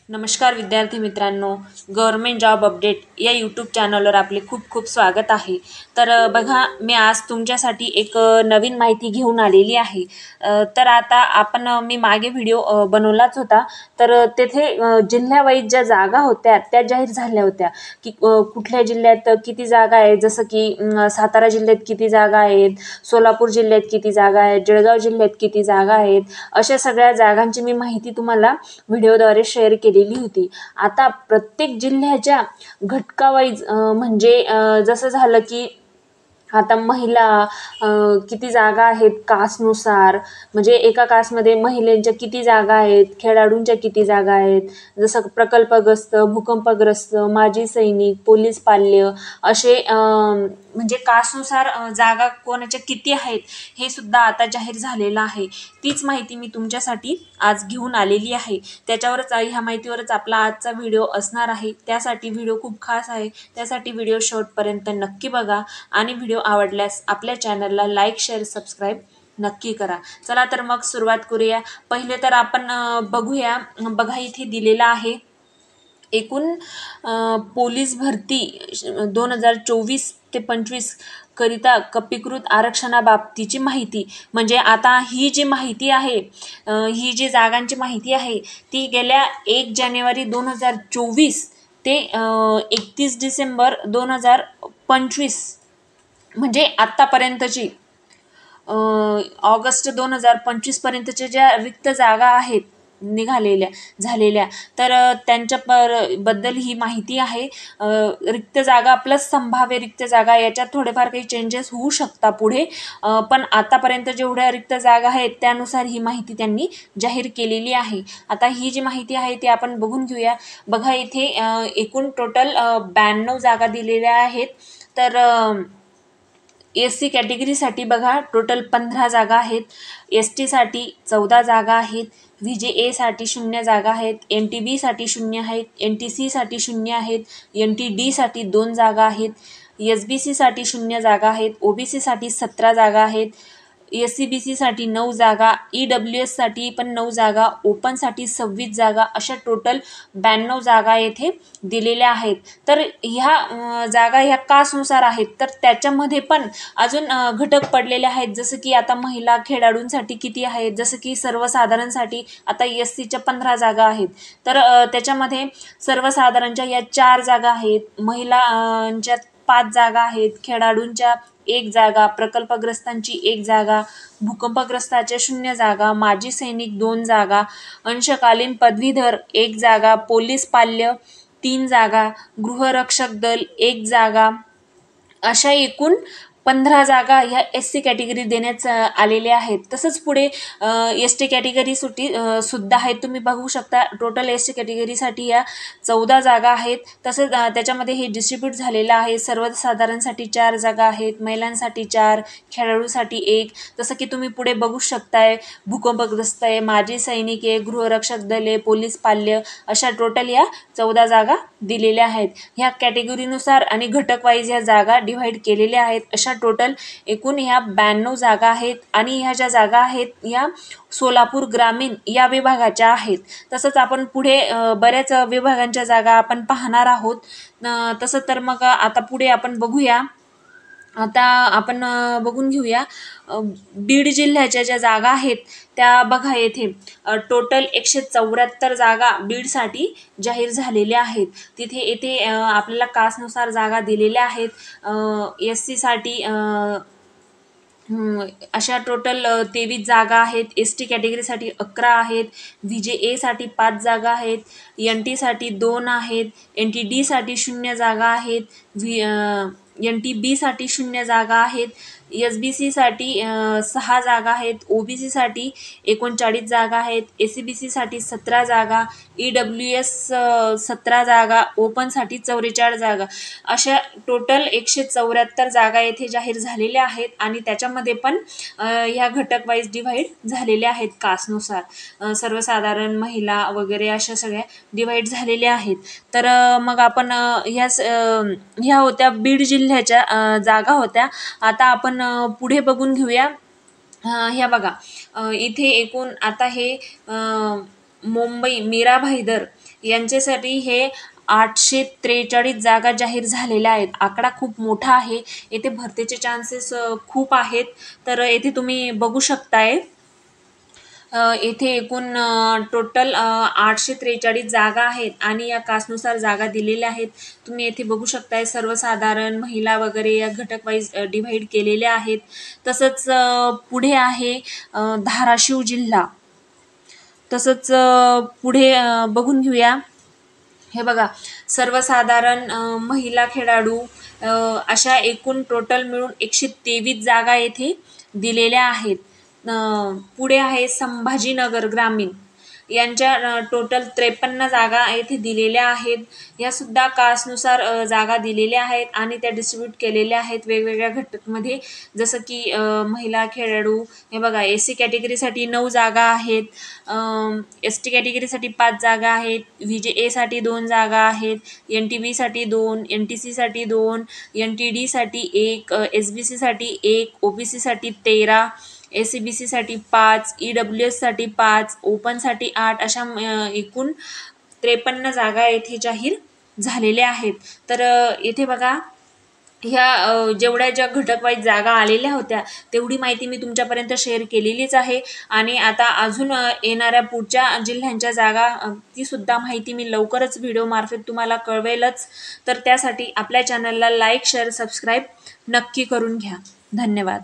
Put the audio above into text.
नमस्कार विद्यार्थी मित्रांनो, गव्हर्मेंट जॉब अपडेट या यूट्यूब चॅनलवर आपले खूप खूप स्वागत आहे. तर बघा, मी आज तुमच्यासाठी एक नवीन माहिती घेऊन आलेली आहे. तर आता मी मागे व्हिडिओ बनवलाच होता. तर तेथे जिल्ह्यावाईज ज्या जागा होत्या त्या जाहीर झाल्या होत्या की कुठल्या जिल्ह्यात किती जागा आहेत. जसं की सातारा जिल्ह्यात किती जागा आहेत, सोलापूर जिल्ह्यात किती जागा आहेत, जळगाव जिल्ह्यात किती जागा आहेत, अशा सगळ्या जागांची मी माहिती तुम्हाला व्हिडिओद्वारे शेअर केलेली होती. आता प्रत्येक जिल्ह्याच्या घटकावाईज म्हणजे जसं झालं की आता महिला किती जागा आहेत कास्टनुसार, म्हणजे एका कास्टमध्ये महिलांच्या किती जागा आहेत, खेळाडूंच्या किती जागा आहेत, जसं प्रकल्पग्रस्त, भूकंपग्रस्त, माजी सैनिक, पोलीस पाल्य असे म्हणजे कास्टनुसार जागा कोणाच्या किती आहेत हे सुद्धा आता जाहीर झालेलं आहे. तीच माहिती मी तुमच्यासाठी आज घेऊन आलेली आहे. ह्या माहितीवरच आपला आजचा व्हिडिओ असणार आहे. त्यासाठी व्हिडिओ खूप खास आहे. त्यासाठी व्हिडिओ शेवटपर्यंत नक्की बघा आणि व्हिडिओ आवडल्यास आपल्या चॅनलला लाईक, शेअर, सबस्क्राईब नक्की करा. चला तर मग सुरुवात करूया. पहिले तर आपण बघूया. बघा, इथे दिलेला आहे एकूण पोलीस भरती 2024 ते 25 करिता कपीकृत आरक्षणाबाबतीची माहिती. म्हणजे आता ही जी माहिती आहे, ही जी जागांची माहिती आहे ती गेल्या 1 जानेवारी 2024 ते 31 डिसेंबर 2025 म्हणजे आत्तापर्यंतची ऑगस्ट 2025 पर्यंतच्या ज्या रिक्त जागा आहेत झालेल्या, तर बद्दल ही माहिती आहे. रिक्त जागा प्लस संभाव्य रिक्त जागा याच्यात थोडेफार काही चेंजेस होऊ शकतात पुढे, पण आतापर्यंत जेवढ्या रिक्त जागा आहेत त्यानुसार ही माहिती त्यांनी जाहीर केलेली आहे. आता ही जी माहिती आहे ती आपण बघून घेऊया. बघा, इथे एकूण टोटल 92 जागा दिलेल्या आहेत. तर SC कॅटेगरीसाठी बघा टोटल 15 जागा आहेत, ST साठी 14 जागा आहेत, VJA साठी 0 जागा आहेत, NTB साठी 0 आहेत, NTC साठी 0 आहेत, NTD साठी 2 जागा आहेत, SBC साठी 0 जागा आहेत, OBC साठी 17 जागा आहेत, SCBC साठी 9 जागा, EWS साठी पण 9 जागा, ओपनसाठी 26 जागा, अशा टोटल 92 जागा येथे दिलेल्या आहेत. तर ह्या जागा ह्या कास्टनुसार आहेत. तर त्याच्यामध्ये पण अजून घटक पडलेले आहेत. जसं की आता महिला खेळाडूंसाठी किती आहेत, जसं की सर्वसाधारणसाठी आता SCच्या 15 जागा आहेत. तर त्याच्यामध्ये सर्वसाधारणच्या या 4 जागा आहेत, महिलांच्या 5 जागा आहेत, खेळाडूंच्या 1 जागा, प्रकल्पग्रस्तांची 1 जागा, भूकंपग्रस्ताच्या 0 जागा, माजी सैनिक 2 जागा, अंशकालीन पदवीधर 1 जागा, पोलीस पाल्य 3 जागा, गृहरक्षक दल 1 जागा, अशा एकूण 15 जागा ह्या SC कॅटेगरी देण्यात आलेल्या आहेत. तसंच पुढे ST कॅटेगरी सुद्धा आहेत. तुम्ही बघू शकता टोटल ST कॅटेगरीसाठी या 14 जागा आहेत. तसंच त्याच्यामध्ये हे डिस्ट्रीब्यूट झालेलं आहे. सर्वसाधारणसाठी 4 जागा आहेत, महिलांसाठी 4, खेळाडूसाठी 1. जसं की तुम्ही पुढे बघू शकताय, भूकंपग्रस्त आहे, माजी सैनिक आहे, गृहरक्षक दल आहे, पोलीस पाल्य, अशा टोटल या 14 जागा दिलेल्या आहेत. ह्या कॅटेगरीनुसार आणि घटक वाईज ह्या जागा डिव्हाइड केलेल्या आहेत. अशा टोटल एकूण ह्या 92 जागा आहेत. आणि ह्या ज्या जागा आहेत या सोलापूर ग्रामीण या विभागाच्या आहेत. तसंच आपण पुढे बऱ्याच विभागांच्या जागा आपण पाहणार आहोत. तसं तर मग आता पुढे आपण बघूया. आता आपण बघून घेऊया बीड जिल्ह्याच्या ज्या जागा आहेत त्या. बघा, येथे टोटल 174 जागा बीडसाठी जाहीर झालेल्या आहेत. येथे आपल्याला कास्टनुसार जागा दिलेल्या आहेत. SC साठी अशा टोटल 23 जागा आहेत, ST कॅटेगरीसाठी 11 आहेत, VJA साठी 5 जागा आहेत, NT साठी 2 आहेत, NTD साठी 0 जागा आहेत, NTB साठी 0 जागा आहेत, SBC साठी 6 जागा आहेत, OBC साठी 39 जागा आहेत, SCBC साठी 17 जागा, EWS 17 जागा, ओपनसाठी 44 जागा, अशा टोटल 174 जागा येथे जाहीर झालेल्या आहेत. आणि त्याच्यामध्ये पण ह्या घटक वाईज डिव्हाइड झालेल्या आहेत कास्टनुसार. सर्वसाधारण, महिला वगैरे अशा सगळ्या डिव्हाइड झालेल्या आहेत. तर मग आपण ह्या होत्या बीड जिल्ह्याच्या जागा होत्या. आता आपण पुढे बघून घेऊया. ह्या बघा, इथे एकूण आता हे मुंबई मीरा भाईदर यांच्यासाठी हे 843 जागा जाहीर झालेल्या आहेत. आकडा खूप मोठा आहे. येथे भरतीचे चान्सेस खूप आहेत. तर येथे तुम्ही बघू शकताय येथे एकूण टोटल 843 जागा आहेत आणि या कास्टनुसार जागा दिलेल्या आहेत. तुम्ही येथे बघू शकताय सर्वसाधारण, महिला वगैरे या घटक वाईज डिव्हाइड केलेल्या आहेत. तसंच पुढे आहे धाराशिव जिल्हा. तसंच पुढे बघून घेऊया. हे बघा, सर्वसाधारण, महिला खेळाडू अशा एकूण टोटल मिळून 123 जागा येथे दिलेल्या आहेत. पुढे आहे संभाजीनगर ग्रामीण. यांच्या टोटल 53 जागा येथे दिलेल्या आहेत. या सुद्धा कास्टनुसार जागा दिलेल्या आहेत आणि त्या डिस्ट्रीब्यूट केलेल्या आहेत वेगवेगळ्या घटकमध्ये. जसं की महिला खेळाडू, हे बघा, SC कॅटेगरीसाठी 9 जागा आहेत, ST कॅटेगरीसाठी 5 जागा आहेत, VJA साठी 2 जागा आहेत, NTB साठी 2, NTC साठी 2, NTD साठी 1, SBC साठी 1, OBC साठी 13, ACBC साठी 5, EWS साठी 5, ओपनसाठी 8 अशा एकूण 53 जागा येथे जाहीर झालेल्या आहेत. तर येथे बघा, ह्या जेवढ्या ज्या घटक वाईज जागा आलेल्या होत्या तेवढी माहिती मी तुमच्यापर्यंत शेअर केलेलीच आहे. आणि आता अजून येणाऱ्या पुढच्या जिल्ह्यांच्या जागा ती सुद्धा माहिती मी लवकरच व्हिडिओमार्फत तुम्हाला कळवेलच. तर त्यासाठी आपल्या चॅनलला लाईक, शेअर, सबस्क्राईब नक्की करून घ्या. धन्यवाद.